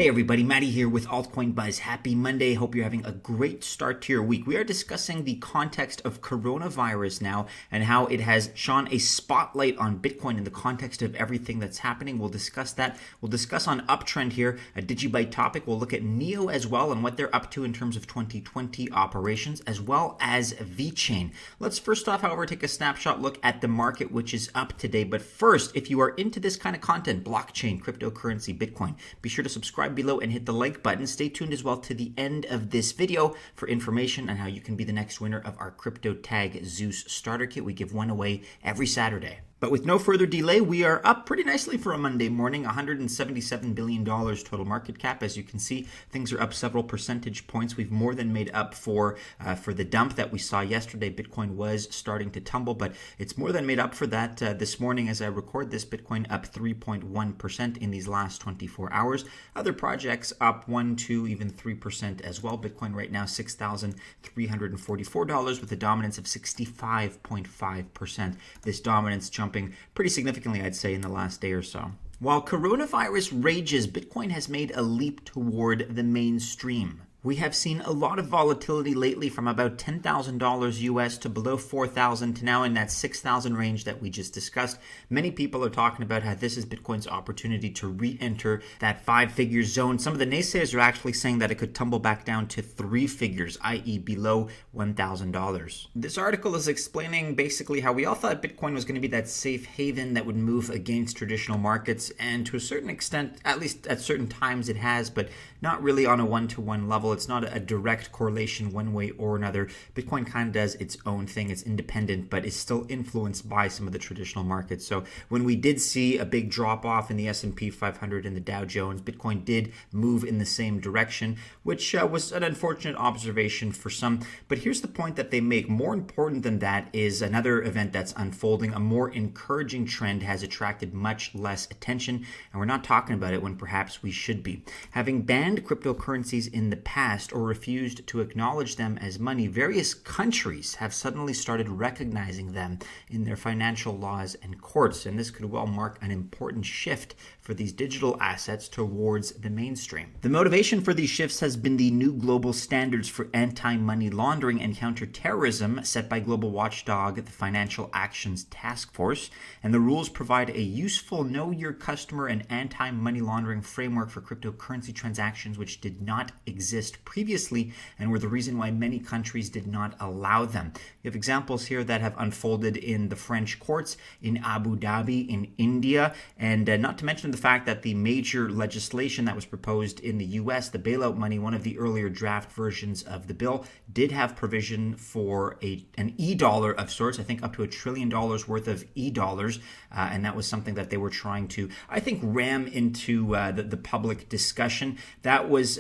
Hey everybody, Matty here with Altcoin Buzz. Happy Monday. Hope you're having a great start to your week. We are discussing the context of coronavirus now and how it has shone a spotlight on Bitcoin in the context of everything that's happening. We'll discuss that. We'll discuss on Uptrennd here, a Digibyte topic. We'll look at Neo as well and what they're up to in terms of 2020 operations, as well as Vechain. Let's first off, however, take a snapshot look at the market, which is up today. But first, if you are into this kind of content, blockchain, cryptocurrency, Bitcoin, be sure to subscribe below and hit the like button. Stay tuned as well to the end of this video for information on how you can be the next winner of our Crypto Tag Zeus starter kit. We give one away every Saturday. But with no further delay, we are up pretty nicely for a Monday morning, $177 billion total market cap. As you can see, things are up several percentage points. We've more than made up for the dump that we saw yesterday. Bitcoin was starting to tumble, but it's more than made up for that this morning as I record this. Bitcoin up 3.1% in these last 24 hours. Other projects up 1, 2, even 3% as well. Bitcoin right now, $6,344 with a dominance of 65.5%. This dominance jumping pretty significantly, I'd say, in the last day or so. While coronavirus rages, Bitcoin has made a leap toward the mainstream. We have seen a lot of volatility lately from about $10,000 US to below 4,000 to now in that 6,000 range that we just discussed. Many people are talking about how this is Bitcoin's opportunity to re-enter that 5-figure zone. Some of the naysayers are actually saying that it could tumble back down to 3 figures, i.e. below $1,000. This article is explaining basically how we all thought Bitcoin was going to be that safe haven that would move against traditional markets, and to a certain extent, at least at certain times it has, but not really on a one-to-one level. It's not a direct correlation one way or another. Bitcoin kind of does its own thing. It's independent, but is still influenced by some of the traditional markets. So when we did see a big drop off in the S&P 500 and the Dow Jones, Bitcoin did move in the same direction, which was an unfortunate observation for some. But here's the point that they make. More important than that is another event that's unfolding. A more encouraging trend has attracted much less attention, and we're not talking about it when perhaps we should be. Having banned cryptocurrencies in the past or refused to acknowledge them as money, various countries have suddenly started recognizing them in their financial laws and courts, and this could well mark an important shift for these digital assets towards the mainstream. The motivation for these shifts has been the new global standards for anti-money laundering and counterterrorism set by global watchdog, the Financial Actions Task Force, and the rules provide a useful know your customer and anti-money laundering framework for cryptocurrency transactions which did not exist previously and were the reason why many countries did not allow them. You have examples here that have unfolded in the French courts, in Abu Dhabi, in India, and not to mention the fact that the major legislation that was proposed in the US, the bailout money, one of the earlier draft versions of the bill, did have provision for an e-dollar of sorts, I think up to $1 trillion worth of e-dollars, and that was something that they were trying to, I think, ram into the public discussion. That was,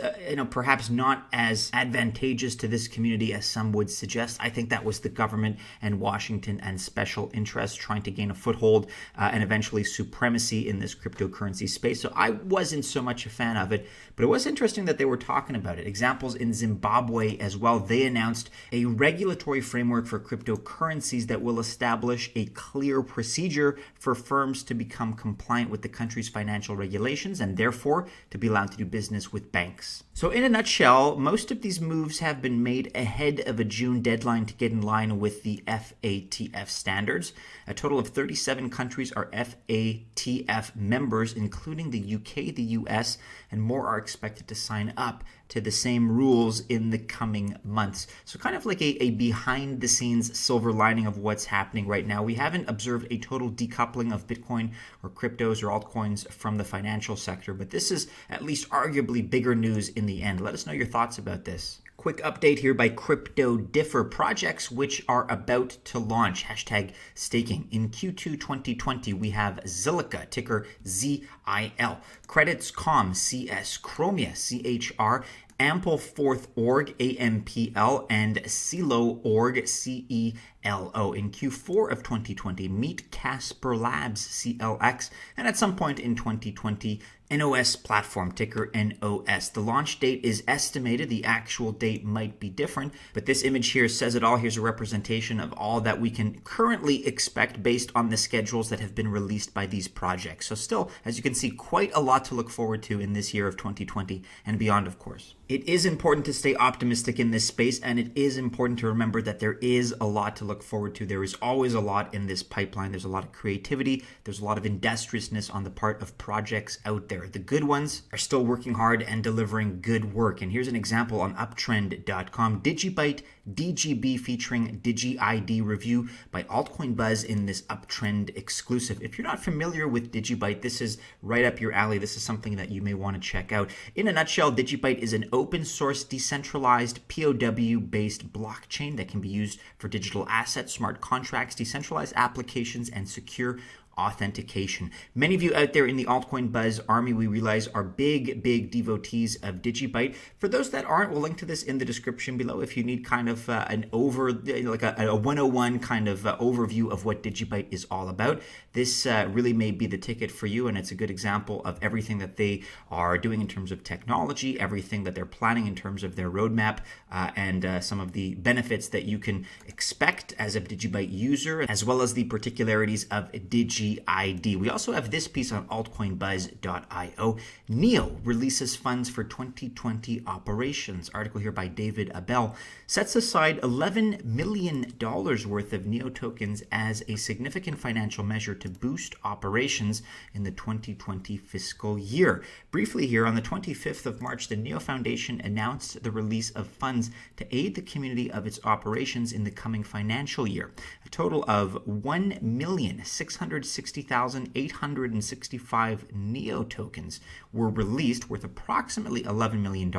perhaps not as advantageous to this community as some would suggest. I think that was the government and Washington and special interests trying to gain a foothold and eventually supremacy in this cryptocurrency space. So I wasn't so much a fan of it, but it was interesting that they were talking about it. Examples in Zimbabwe as well. They announced a regulatory framework for cryptocurrencies that will establish a clear procedure for firms to become compliant with the country's financial regulations and therefore to be allowed to do business with banks. So in a nutshell, most of these moves have been made ahead of a June deadline to get in line with the FATF standards. A total of 37 countries are FATF members, including the UK, the US, and more are expected to sign up to the same rules in the coming months. So kind of like a behind-the-scenes silver lining of what's happening right now. We haven't observed a total decoupling of Bitcoin or cryptos or altcoins from the financial sector, but this is at least arguably bigger news in the end. Let us know your thoughts about this. Quick update here by Crypto Differ. Projects which are about to launch, hashtag staking. In Q2 2020, we have Zilliqa, ticker ZIL, Credits.com, CS, Chromia, CHR, Ample Fourth Org, AMPL, and CeLo Org, CELO. LO in Q4 of 2020, meet Casper Labs CLX, and at some point in 2020, NOS platform, ticker NOS. The launch date is estimated. The actual date might be different, but this image here says it all. Here's a representation of all that we can currently expect based on the schedules that have been released by these projects. So still, as you can see, quite a lot to look forward to in this year of 2020 and beyond, of course. It is important to stay optimistic in this space, and it is important to remember that there is a lot to look forward to. There is always a lot in this pipeline. There's a lot of creativity. There's a lot of industriousness on the part of projects out there. The good ones are still working hard and delivering good work. And here's an example on Uptrennd.com. Digibyte DGB featuring DigiID review by Altcoin Buzz in this Uptrennd exclusive. If you're not familiar with Digibyte, this is right up your alley. This is something that you may want to check out. In a nutshell, Digibyte is an open source, decentralized, POW-based blockchain that can be used for digital assets, smart contracts, decentralized applications, and secure authentication. Many of you out there in the Altcoin Buzz army, we realize, are big devotees of Digibyte. For those that aren't, we'll link to this in the description below if you need kind of a 101 kind of overview of what Digibyte is all about. This really may be the ticket for you, and it's a good example of everything that they are doing in terms of technology, everything that they're planning in terms of their roadmap, and some of the benefits that you can expect as a Digibyte user, as well as the particularities of DigiID. We also have this piece on altcoinbuzz.io. NEO releases funds for 2020 operations. Article here by David Abel sets aside $11 million worth of NEO tokens as a significant financial measure to boost operations in the 2020 fiscal year. Briefly here, on the 25th of March, the NEO Foundation announced the release of funds to aid the community of its operations in the coming financial year. A total of 1,660,865 NEO tokens were released, worth approximately $11 million,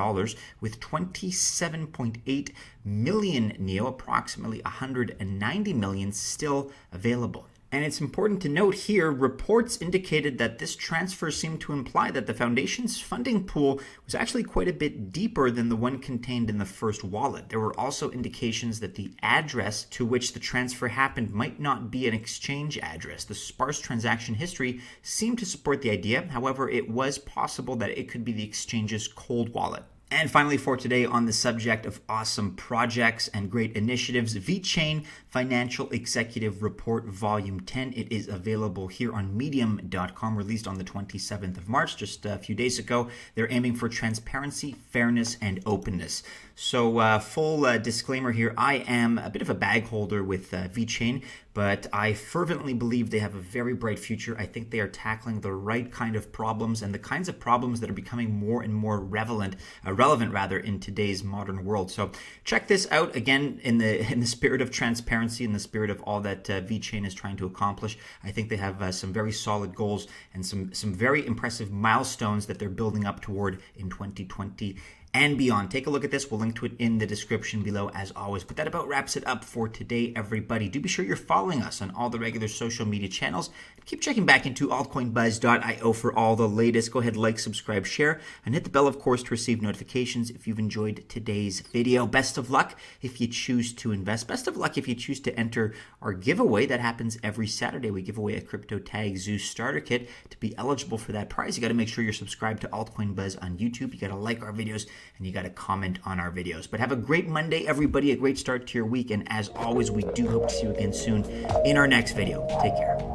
with 27.8 million NEO, approximately 190 million, still available. And it's important to note here, reports indicated that this transfer seemed to imply that the foundation's funding pool was actually quite a bit deeper than the one contained in the first wallet. There were also indications that the address to which the transfer happened might not be an exchange address. The sparse transaction history seemed to support the idea. However, it was possible that it could be the exchange's cold wallet. And finally, for today, on the subject of awesome projects and great initiatives, Vechain Financial Executive Report Volume 10. It is available here on medium.com, released on the 27th of March, just a few days ago. They're aiming for transparency, fairness, and openness. So full disclaimer here, I am a bit of a bag holder with Vechain, but I fervently believe they have a very bright future. I think they are tackling the right kind of problems and the kinds of problems that are becoming more and more relevant in today's modern world. So check this out again in the spirit of transparency, in the spirit of all that Vechain is trying to accomplish. I think they have some very solid goals and some very impressive milestones that they're building up toward in 2020 and beyond. Take a look at this. We'll link to it in the description below as always. But that about wraps it up for today, everybody. Do be sure you're following us on all the regular social media channels. Keep checking back into altcoinbuzz.io for all the latest. Go ahead, like, subscribe, share, and hit the bell, of course, to receive notifications if you've enjoyed today's video. Best of luck if you choose to invest. Best of luck if you choose to enter our giveaway. That happens every Saturday. We give away a Crypto Tag Zeus starter kit. To be eligible for that prize, you got to make sure you're subscribed to Altcoin Buzz on YouTube. You got to like our videos, and you got to comment on our videos. But have a great Monday, everybody. A great start to your week. And as always, we do hope to see you again soon in our next video. Take care.